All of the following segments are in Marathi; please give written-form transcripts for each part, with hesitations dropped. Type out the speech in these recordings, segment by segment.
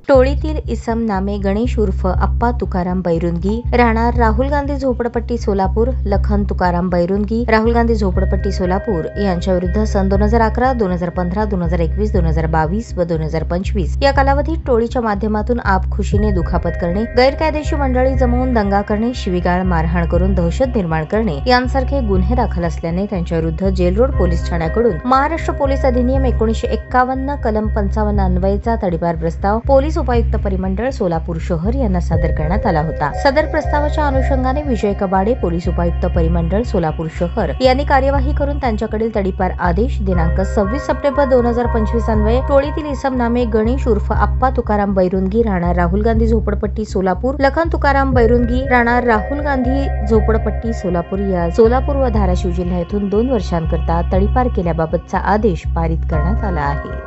टोळीतील इसम नामे गणेश उर्फ अप्पा तुकाराम बैरुंगी, राहणार राहुल गांधी झोपडपट्टी सोलापूर, लखन तुकाराम बैरुंगी, राहुल गांधी झोपडपट्टी सोलापूर यांच्या विरुद्ध सन 2011, 2015, 2021, 2022 व 2025 या कालावधीत टोळीच्या माध्यमातून आपखुशीने दुखापत करणे, गैरकायदेशीर मंडळी जमवून दंगा करणे, शिवीगाळ, मारहाण करून दहशत निर्माण करणे यांसारखे गुन्हे दाखल असल्याने त्यांच्या विरुद्ध जेल रोड पोलीस ठाण्याकडून महाराष्ट्र पोलीस अधिनियम 1951 कलम 55 अन्वयेचा तडीपार प्रस्ताव पोलीस उपायुक्त परिमंडळ सोलापूर शहर यांना सादर करण्यात आला होता। सदर प्रस्तावाच्या अनुषंगाने विजय कबाडे, पोलीस उपायुक्त परिमंडळ सोलापूर शहर यांनी कार्यवाही करून त्यांच्याकडील तडीपार आदेश दिनांक 26 सप्टेंबर 2025 अन्वये टोळीतील इसम नामे गणेश उर्फ अप्पा तुकाराम बैरुंगी, राहणार राहुल गांधी झोपडपट्टी सोलापूर, लखन तुकाराम बैरुंगी, राहणार राहुल गांधी झोपडपट्टी सोलापूर या सोलापूर व धाराशिव जिल्हा येथून 2 वर्षांकरता तडीपार केल्याबाबतचा आदेश पारित करण्यात आला आहे।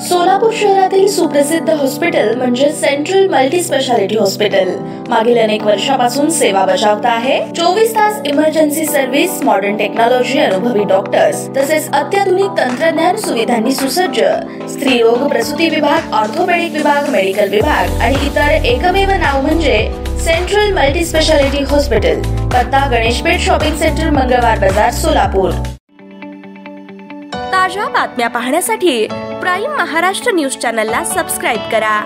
सोलापूर शहरातील सुप्रसिद्ध हॉस्पिटल म्हणजे सेंट्रल मल्टी स्पेशालिटी हॉस्पिटल मागील अनेक वर्षापासून सेवा बजावत आहे। 24 तास इमर्जन्सी सर्व्हिस, मॉडर्न टेक्नॉलॉजी, अनुभवी डॉक्टर्स तसेच अत्याधुनिक तंत्रज्ञान सुविधांनी सुसज्ज स्त्रीरोग प्रसूती विभाग, ऑर्थोपेडिक विभाग, मेडिकल विभाग आणि इतर एकमेव नाव म्हणजे सेंट्रल मल्टी स्पेशालिटी हॉस्पिटल। पत्ता गणेशपेठ शॉपिंग सेंटर, मंगळवार बाजार, सोलापूर। ताज्या बातम्या पाहण्यासाठी प्राईम महाराष्ट्र न्यूज चॅनलला सबस्क्राईब करा।